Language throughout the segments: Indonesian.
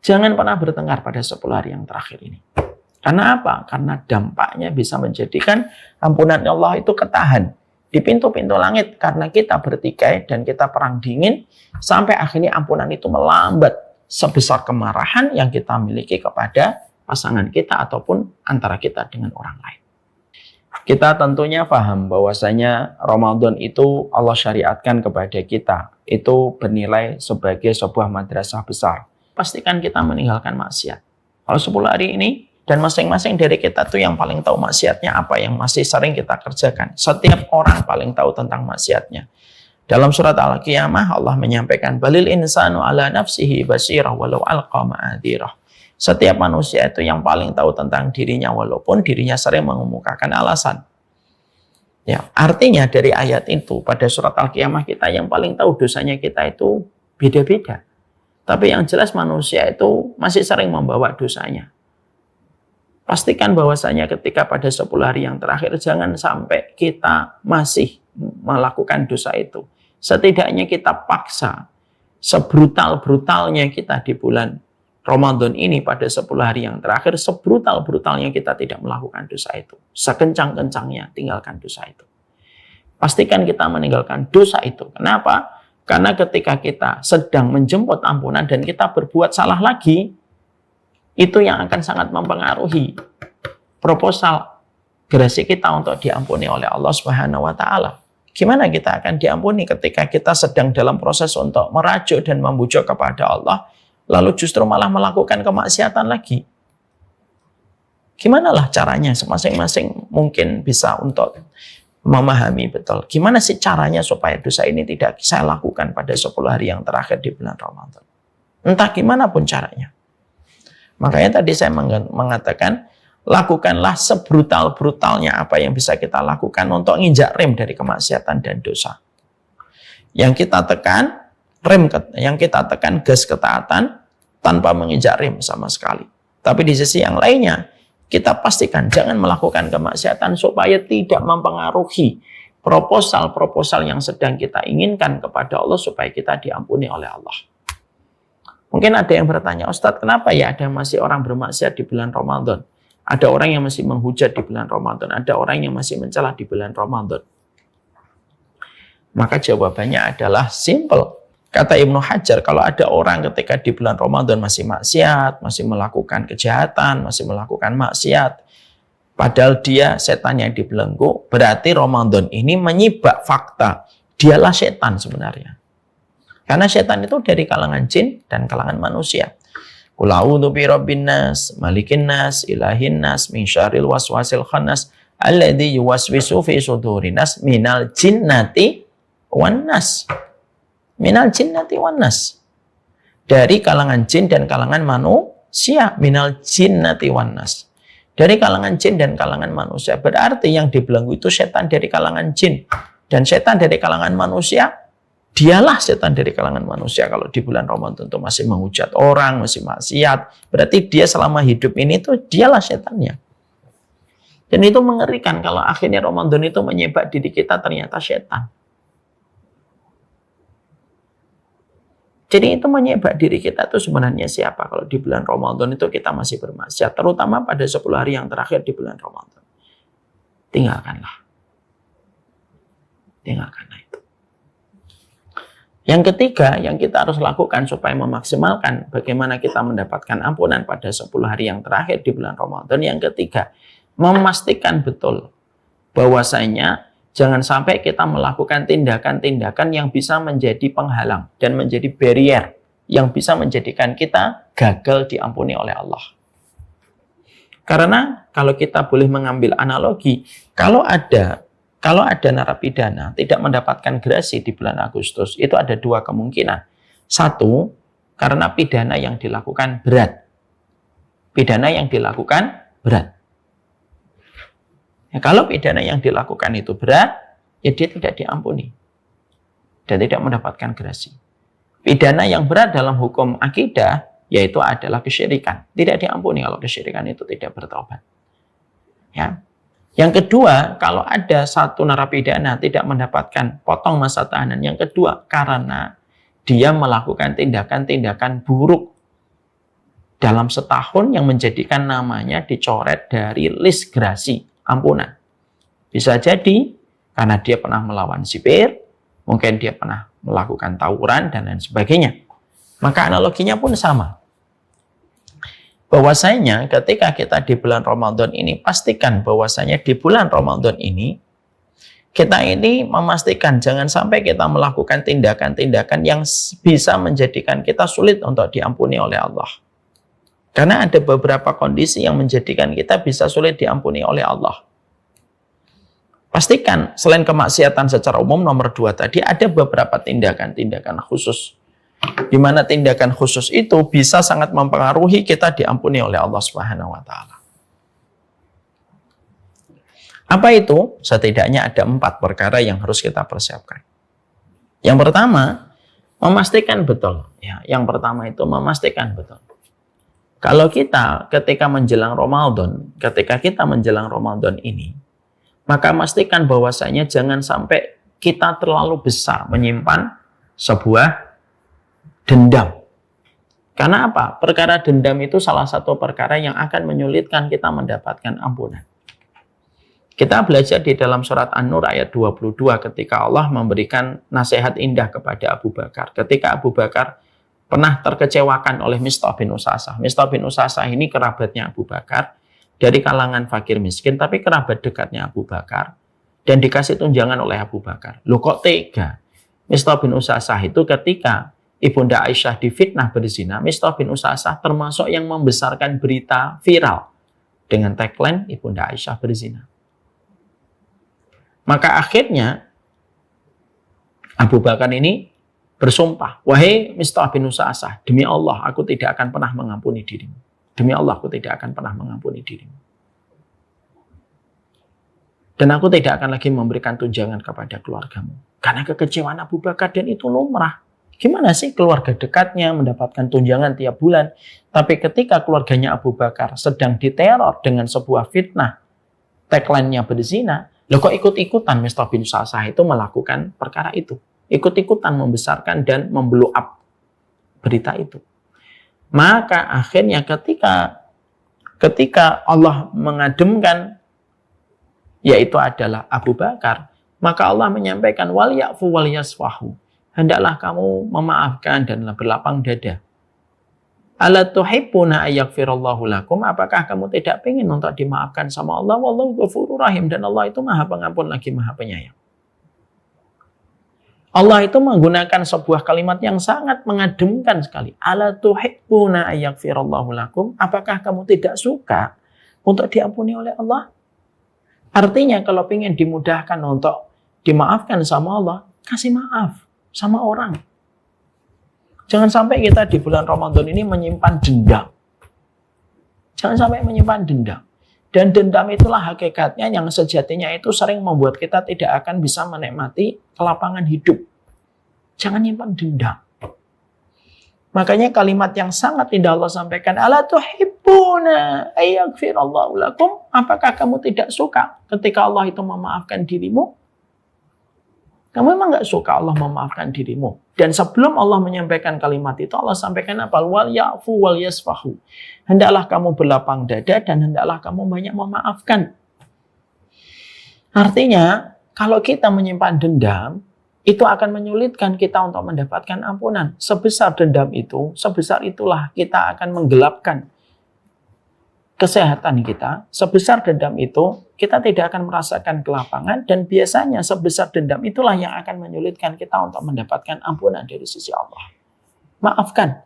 Jangan pernah bertengkar pada 10 hari yang terakhir ini. Karena apa? Karena dampaknya bisa menjadikan ampunan Allah itu ketahan di pintu-pintu langit karena kita bertikai dan kita perang dingin sampai akhirnya ampunan itu melambat sebesar kemarahan yang kita miliki kepada pasangan kita ataupun antara kita dengan orang lain. Kita tentunya paham bahwasanya Ramadan itu Allah syariatkan kepada kita. Itu bernilai sebagai sebuah madrasah besar. Pastikan kita meninggalkan maksiat. Kalau 10 hari ini, dan masing-masing dari kita tuh yang paling tahu maksiatnya apa yang masih sering kita kerjakan. Setiap orang paling tahu tentang maksiatnya. Dalam surat Al-Qiyamah Allah menyampaikan balil insanu ala nafsihi basirah walau alqa ma'adzirah. Setiap manusia itu yang paling tahu tentang dirinya walaupun dirinya sering mengemukakan alasan. Ya, artinya dari ayat itu pada surat Al-Qiyamah kita yang paling tahu dosanya kita itu beda-beda. Tapi yang jelas manusia itu masih sering membawa dosanya. Pastikan bahwasanya ketika pada 10 hari yang terakhir jangan sampai kita masih melakukan dosa itu. Setidaknya kita paksa sebrutal-brutalnya kita di bulan Ramadan ini pada 10 hari yang terakhir, sebrutal-brutalnya kita tidak melakukan dosa itu. Sekencang-kencangnya tinggalkan dosa itu. Pastikan kita meninggalkan dosa itu. Kenapa? Karena ketika kita sedang menjemput ampunan dan kita berbuat salah lagi, itu yang akan sangat mempengaruhi proposal gerasi kita untuk diampuni oleh Allah Subhanahu wa taala. Gimana kita akan diampuni ketika kita sedang dalam proses untuk merajuk dan membujuk kepada Allah, lalu justru malah melakukan kemaksiatan lagi? Gimana lah caranya? Masing-masing mungkin bisa untuk memahami betul. Gimana sih caranya supaya dosa ini tidak saya lakukan pada 10 hari yang terakhir di bulan Ramadan? Entah gimana pun caranya. Makanya tadi saya mengatakan, lakukanlah sebrutal-brutalnya apa yang bisa kita lakukan untuk nginjak rem dari kemaksiatan dan dosa. Yang kita tekan, yang kita tekan gas ketaatan tanpa menginjak rem sama sekali. Tapi di sisi yang lainnya, kita pastikan jangan melakukan kemaksiatan supaya tidak mempengaruhi proposal-proposal yang sedang kita inginkan kepada Allah supaya kita diampuni oleh Allah. Mungkin ada yang bertanya, Ustadz, kenapa ya ada masih orang bermaksiat di bulan Ramadan? Ada orang yang masih menghujat di bulan Ramadan. Ada orang yang masih mencela di bulan Ramadan. Maka jawabannya adalah simple. Kata Ibnu Hajar, kalau ada orang ketika di bulan Ramadan masih maksiat, masih melakukan kejahatan, masih melakukan maksiat, padahal dia setan yang dibelenggu, berarti Ramadan ini menyibak fakta. Dialah setan sebenarnya. Karena setan itu dari kalangan jin dan kalangan manusia. Qul a'udzu birabbin nas, malikin nas, ilahin nas, min syarril waswasil khannas, alladzi yuwaswisu fi sudurin nas minal jinnati wan nas. Minal jinnati wan nas. Dari kalangan jin dan kalangan manusia, minal jinnati wan nas. Dari kalangan jin dan kalangan manusia. Berarti yang dibelenggu itu setan dari kalangan jin dan setan dari kalangan manusia. Dialah setan dari kalangan manusia kalau di bulan Ramadan itu masih menghujat orang, masih maksiat. Berarti dia selama hidup ini tuh dialah setannya. Dan itu mengerikan kalau akhirnya Ramadan itu menyibak diri kita ternyata setan. Jadi itu menyibak diri kita itu sebenarnya siapa? Kalau di bulan Ramadan itu kita masih bermaksiat. Terutama pada 10 hari yang terakhir di bulan Ramadan. Tinggalkanlah. Tinggalkanlah itu. Yang ketiga, yang kita harus lakukan supaya memaksimalkan bagaimana kita mendapatkan ampunan pada 10 hari yang terakhir di bulan Ramadan. Yang ketiga, memastikan betul bahwasanya jangan sampai kita melakukan tindakan-tindakan yang bisa menjadi penghalang dan menjadi barrier yang bisa menjadikan kita gagal diampuni oleh Allah. Karena kalau kita boleh mengambil analogi, kalau ada narapidana tidak mendapatkan gerasi di bulan Agustus, itu ada dua kemungkinan. Satu, karena pidana yang dilakukan berat. Pidana yang dilakukan berat. Ya, kalau pidana yang dilakukan itu berat, ya dia tidak diampuni. Dan tidak mendapatkan gerasi. Pidana yang berat dalam hukum akidah, yaitu adalah kesyirikan. Tidak diampuni kalau kesyirikan itu tidak bertobat. Ya. Yang kedua, kalau ada satu narapidana tidak mendapatkan potong masa tahanan. Yang kedua, karena dia melakukan tindakan-tindakan buruk dalam setahun yang menjadikan namanya dicoret dari list gerasi ampunan. Bisa jadi karena dia pernah melawan sipir, mungkin dia pernah melakukan tawuran, dan lain sebagainya. Maka analoginya pun sama. Bahwasanya ketika kita di bulan Ramadan ini, pastikan bahwasanya di bulan Ramadan ini, kita ini memastikan jangan sampai kita melakukan tindakan-tindakan yang bisa menjadikan kita sulit untuk diampuni oleh Allah. Karena ada beberapa kondisi yang menjadikan kita bisa sulit diampuni oleh Allah. Pastikan selain kemaksiatan secara umum nomor 2 tadi, ada beberapa tindakan-tindakan khusus. Di mana tindakan khusus itu bisa sangat mempengaruhi kita diampuni oleh Allah Subhanahu wa Ta'ala. Apa itu? Setidaknya ada 4 perkara yang harus kita persiapkan. Yang pertama, memastikan betul. Ya, yang pertama itu memastikan betul. Kalau kita ketika menjelang Ramadan ini, maka pastikan bahwasanya jangan sampai kita terlalu besar menyimpan sebuah dendam. Karena apa? Perkara dendam itu salah satu perkara yang akan menyulitkan kita mendapatkan ampunan. Kita belajar di dalam surat An-Nur ayat 22 ketika Allah memberikan nasihat indah kepada Abu Bakar. Ketika Abu Bakar pernah terkecewakan oleh Mistah bin Usasah. Mistah bin Usasah ini kerabatnya Abu Bakar, dari kalangan fakir miskin, tapi kerabat dekatnya Abu Bakar, dan dikasih tunjangan oleh Abu Bakar. Loh kok tega? Mistah bin Usasah itu ketika Ibunda Aisyah difitnah berzina, Mistah bin Usasah termasuk yang membesarkan berita viral dengan tagline Ibunda Aisyah berzina. Maka akhirnya Abu Bakar ini bersumpah, wahai Mistah bin Usasah, demi Allah aku tidak akan pernah mengampuni dirimu. Demi Allah aku tidak akan pernah mengampuni dirimu. Dan aku tidak akan lagi memberikan tunjangan kepada keluargamu. Karena kekecewaan Abu Bakar, dan itu lumrah. Gimana sih keluarga dekatnya mendapatkan tunjangan tiap bulan, tapi ketika keluarganya Abu Bakar sedang diteror dengan sebuah fitnah, tagline-nya berzina, loh kok ikut-ikutan Mistah bin Usasah itu melakukan perkara itu. Ikut-ikutan membesarkan dan memblow up berita itu. Maka akhirnya ketika Allah mengademkan, yaitu adalah Abu Bakar, maka Allah menyampaikan wal ya'fu wal yasfahu. Hendaklah kamu memaafkan dan berlapang dada. Ala tuhibbuna ayaghfirallahu lakum? Apakah kamu tidak ingin untuk dimaafkan sama Allah? Wallahu ghafurur rahim, dan Allah itu Maha Pengampun lagi Maha Penyayang. Allah itu menggunakan sebuah kalimat yang sangat mengademkan sekali. Ala tuhibbuna ayaghfirallahu lakum? Apakah kamu tidak suka untuk diampuni oleh Allah? Artinya kalau ingin dimudahkan untuk dimaafkan sama Allah, kasih maaf sama orang. Jangan sampai kita di bulan Ramadan ini menyimpan dendam. Jangan sampai menyimpan dendam. Dan dendam itulah hakikatnya yang sejatinya itu sering membuat kita tidak akan bisa menikmati kelapangan hidup. Jangan nyimpan dendam. Makanya kalimat yang sangat indah Allah sampaikan, ala tuhibbuna ayaghfirallahu lakum? Apakah kamu tidak suka ketika Allah itu memaafkan dirimu? Kamu memang nggak suka Allah memaafkan dirimu. Dan sebelum Allah menyampaikan kalimat itu, Allah sampaikan apa? Wal ya'fu wal yasfahu. Hendaklah kamu berlapang dada dan hendaklah kamu banyak memaafkan. Artinya, kalau kita menyimpan dendam, itu akan menyulitkan kita untuk mendapatkan ampunan. Sebesar dendam itu, sebesar itulah kita akan menggelapkan kesehatan kita. Sebesar dendam itu, kita tidak akan merasakan kelapangan, dan biasanya sebesar dendam itulah yang akan menyulitkan kita untuk mendapatkan ampunan dari sisi Allah. Maafkan.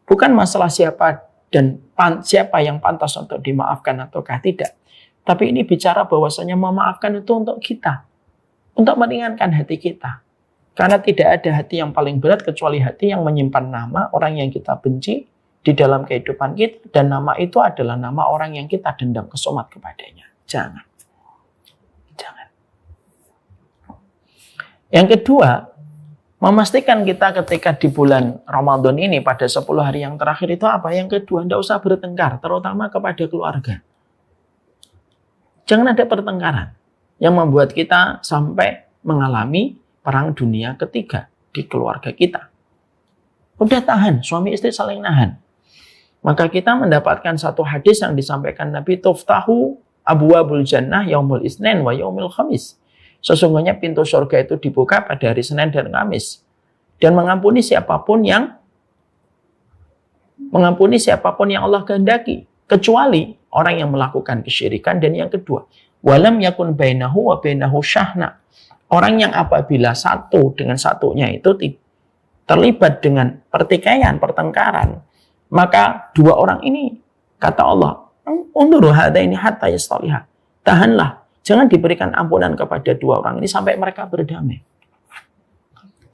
Bukan masalah siapa yang pantas untuk dimaafkan ataukah tidak. Tapi ini bicara bahwasanya memaafkan itu untuk kita. Untuk meringankan hati kita. Karena tidak ada hati yang paling berat kecuali hati yang menyimpan nama orang yang kita benci di dalam kehidupan kita, dan nama itu adalah nama orang yang kita dendam kesumat kepadanya. Jangan. Yang kedua, memastikan kita ketika di bulan Ramadan ini pada 10 hari yang terakhir itu apa? Yang kedua, tidak usah bertengkar, terutama kepada keluarga. Jangan ada pertengkaran yang membuat kita sampai mengalami perang dunia ketiga di keluarga kita. Udah tahan, suami istri saling nahan. Maka kita mendapatkan satu hadis yang disampaikan Nabi, tuftahu abwabul jannah yaumul isnin wa yaumil khamis. Sesungguhnya pintu surga itu dibuka pada hari Senin dan Kamis. Dan mengampuni siapapun yang Allah kehendaki, kecuali orang yang melakukan kesyirikan. Dan yang kedua, walam yakun bainahu wa bainahu syahna. Orang yang apabila satu dengan satunya itu terlibat dengan pertikaian, pertengkaran, maka dua orang ini, kata Allah, undur hadaini hatta yastaliha. Tahanlah, jangan diberikan ampunan kepada dua orang ini sampai mereka berdamai.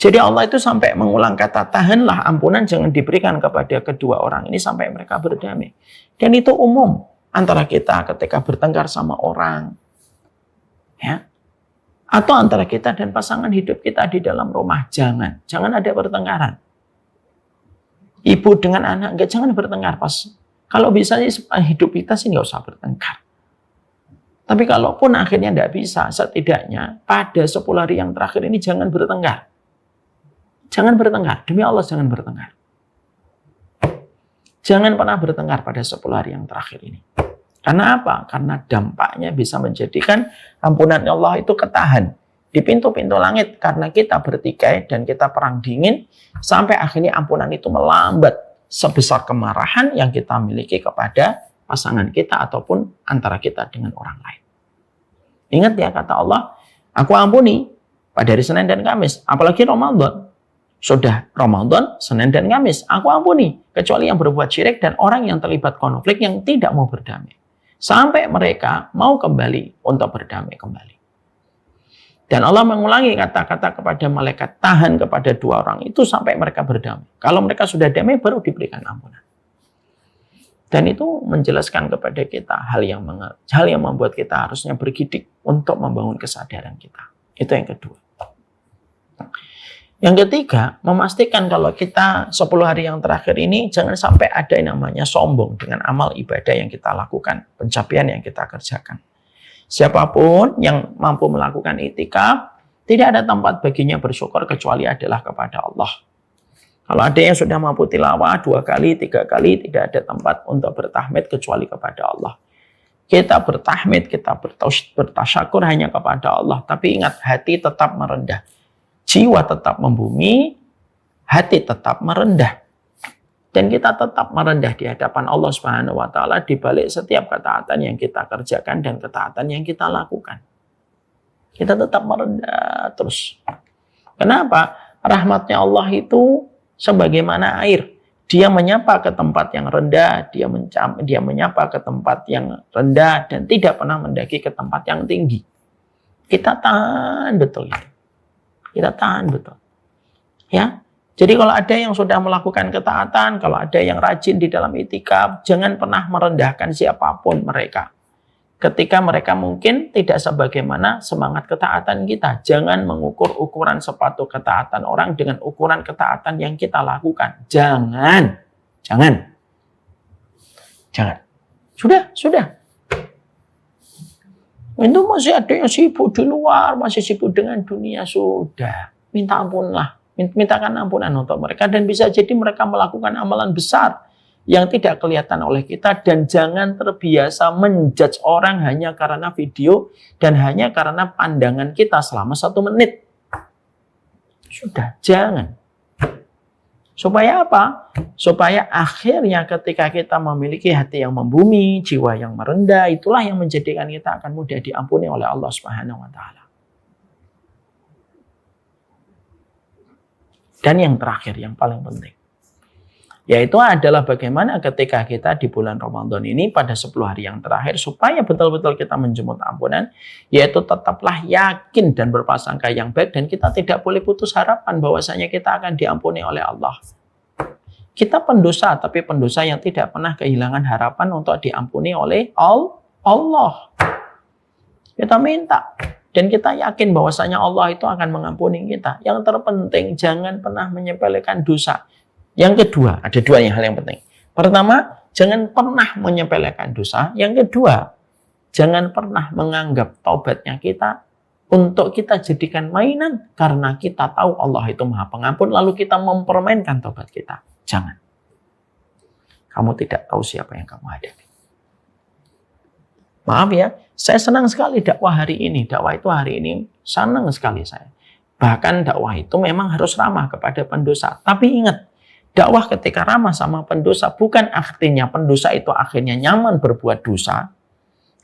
Jadi Allah itu sampai mengulang kata, tahanlah, ampunan jangan diberikan kepada kedua orang ini sampai mereka berdamai. Dan itu umum antara kita ketika bertengkar sama orang, ya, atau antara kita dan pasangan hidup kita di dalam rumah. Jangan ada pertengkaran. Ibu dengan anak, jangan bertengkar pas. Kalau bisa hidup kita sih nggak usah bertengkar. Tapi kalaupun akhirnya nggak bisa, setidaknya pada 10 hari yang terakhir ini jangan bertengkar. Jangan bertengkar, demi Allah jangan bertengkar. Jangan pernah bertengkar pada 10 hari yang terakhir ini. Karena apa? Karena dampaknya bisa menjadikan ampunan Allah itu ketahan di pintu-pintu langit karena kita bertikai dan kita perang dingin sampai akhirnya ampunan itu melambat sebesar kemarahan yang kita miliki kepada pasangan kita ataupun antara kita dengan orang lain. Ingat ya kata Allah, aku ampuni pada hari Senin dan Kamis, apalagi Ramadan. Sudah Ramadan, Senin dan Kamis, aku ampuni kecuali yang berbuat syirik dan orang yang terlibat konflik yang tidak mau berdamai. Sampai mereka mau kembali untuk berdamai kembali. Dan Allah mengulangi kata-kata kepada malaikat, tahan kepada dua orang itu sampai mereka berdamai. Kalau mereka sudah damai, baru diberikan ampunan. Dan itu menjelaskan kepada kita hal yang membuat kita harusnya bergidik untuk membangun kesadaran kita. Itu yang kedua. Yang ketiga, memastikan kalau kita 10 hari yang terakhir ini jangan sampai ada yang namanya sombong dengan amal ibadah yang kita lakukan, pencapaian yang kita kerjakan. Siapapun yang mampu melakukan itikaf, tidak ada tempat baginya bersyukur kecuali adalah kepada Allah. Kalau ada yang sudah mampu tilawah 2 kali, 3 kali, tidak ada tempat untuk bertahmid kecuali kepada Allah. Kita bertahmid, kita bertasyakur hanya kepada Allah. Tapi ingat, hati tetap merendah. Jiwa tetap membumi, hati tetap merendah. Dan kita tetap merendah di hadapan Allah Subhanahu wa Ta'ala di balik setiap ketaatan yang kita kerjakan dan ketaatan yang kita lakukan. Kita tetap merendah terus. Kenapa? Rahmatnya Allah itu sebagaimana air. Dia menyapa ke tempat yang rendah, dia menyapa ke tempat yang rendah dan tidak pernah mendaki ke tempat yang tinggi. Kita tahan betul itu. Kita tahan betul. Ya. Jadi kalau ada yang sudah melakukan ketaatan, kalau ada yang rajin di dalam itikaf, jangan pernah merendahkan siapapun mereka. Ketika mereka mungkin tidak sebagaimana semangat ketaatan kita. Jangan mengukur ukuran sepatu ketaatan orang dengan ukuran ketaatan yang kita lakukan. Jangan. Sudah. Itu masih ada yang sibuk di luar, masih sibuk dengan dunia. Sudah. Minta ampunlah. Mintakan ampunan untuk mereka dan bisa jadi mereka melakukan amalan besar yang tidak kelihatan oleh kita. Dan jangan terbiasa menjudge orang hanya karena video dan hanya karena pandangan kita selama 1 menit. Sudah, jangan. Supaya apa? Supaya akhirnya ketika kita memiliki hati yang membumi, jiwa yang merendah, itulah yang menjadikan kita akan mudah diampuni oleh Allah Subhanahu wa Ta'ala. Dan yang terakhir, yang paling penting, yaitu adalah bagaimana ketika kita di bulan Ramadan ini pada 10 hari yang terakhir, supaya betul-betul kita menjemput ampunan, yaitu tetaplah yakin dan berprasangka yang baik, dan kita tidak boleh putus harapan bahwasanya kita akan diampuni oleh Allah. Kita pendosa, tapi pendosa yang tidak pernah kehilangan harapan untuk diampuni oleh Allah. Kita minta. Dan kita yakin bahwasanya Allah itu akan mengampuni kita. Yang terpenting, jangan pernah menyepelekan dosa. Yang kedua, ada 2 hal yang penting. Pertama, jangan pernah menyepelekan dosa. Yang kedua, jangan pernah menganggap taubatnya kita untuk kita jadikan mainan. Karena kita tahu Allah itu Maha Pengampun, lalu kita mempermainkan taubat kita. Jangan. Kamu tidak tahu siapa yang kamu hadapi. Maaf ya, saya senang sekali dakwah hari ini. Dakwah itu hari ini senang sekali saya. Bahkan dakwah itu memang harus ramah kepada pendosa. Tapi ingat, dakwah ketika ramah sama pendosa bukan artinya pendosa itu akhirnya nyaman berbuat dosa.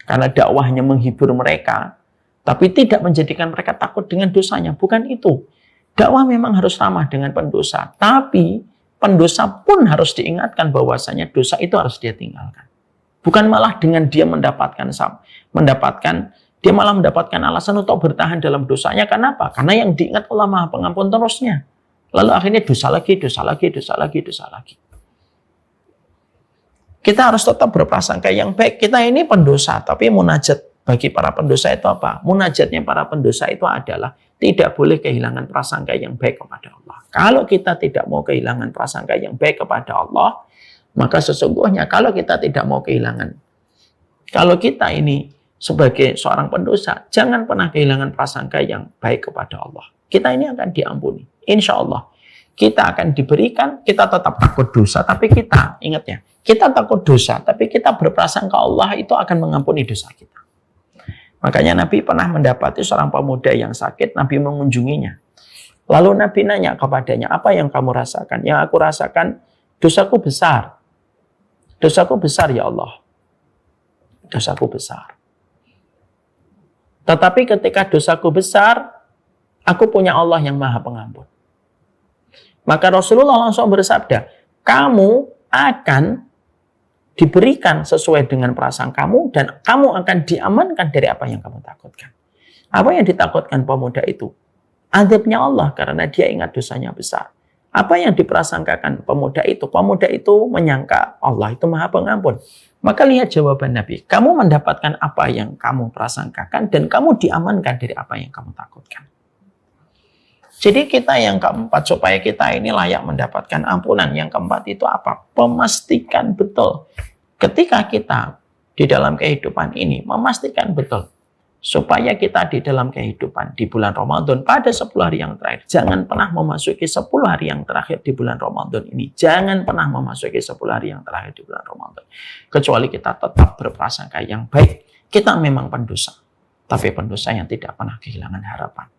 Karena dakwahnya menghibur mereka. Tapi tidak menjadikan mereka takut dengan dosanya. Bukan itu. Dakwah memang harus ramah dengan pendosa. Tapi pendosa pun harus diingatkan bahwasanya dosa itu harus dia tinggalkan. Bukan malah dengan dia mendapatkan dia malah mendapatkan alasan untuk bertahan dalam dosanya. Kenapa? Karena yang diingat Allah Maha Pengampun terusnya. Lalu akhirnya dosa lagi. Kita harus tetap berprasangka yang baik. Kita ini pendosa, tapi munajat bagi para pendosa itu apa? Munajatnya para pendosa itu adalah tidak boleh kehilangan prasangka yang baik kepada Allah. Kalau kita tidak mau kehilangan prasangka yang baik kepada Allah, maka sesungguhnya kalau kita tidak mau kehilangan, kalau kita ini sebagai seorang pendosa, jangan pernah kehilangan prasangka yang baik kepada Allah. Kita ini akan diampuni. Insya Allah. Kita akan diberikan, kita tetap takut dosa, tapi kita, ingat ya, kita takut dosa, tapi kita berprasangka Allah itu akan mengampuni dosa kita. Makanya Nabi pernah mendapati seorang pemuda yang sakit, Nabi mengunjunginya. Lalu Nabi nanya kepadanya, apa yang kamu rasakan? Yang aku rasakan, dosaku besar. Dosaku besar ya Allah. Dosaku besar. Tetapi ketika dosaku besar, aku punya Allah yang Maha Pengampun. Maka Rasulullah langsung bersabda, kamu akan diberikan sesuai dengan prasangkamu dan kamu akan diamankan dari apa yang kamu takutkan. Apa yang ditakutkan pemuda itu? Azabnya Allah karena dia ingat dosanya besar. Apa yang diprasangkakan pemuda itu? Pemuda itu menyangka Allah itu Maha Pengampun. Maka lihat jawaban Nabi. Kamu mendapatkan apa yang kamu prasangkakan dan kamu diamankan dari apa yang kamu takutkan. Jadi kita yang keempat, supaya kita ini layak mendapatkan ampunan. Yang keempat itu apa? Memastikan betul. Ketika kita di dalam kehidupan ini, memastikan betul. Supaya kita di dalam kehidupan di bulan Ramadan, pada 10 hari yang terakhir, jangan pernah memasuki 10 hari yang terakhir di bulan Ramadan ini. Jangan pernah memasuki 10 hari yang terakhir di bulan Ramadan. Kecuali kita tetap berprasangka yang baik. Kita memang pendosa. Tapi pendosa yang tidak pernah kehilangan harapan.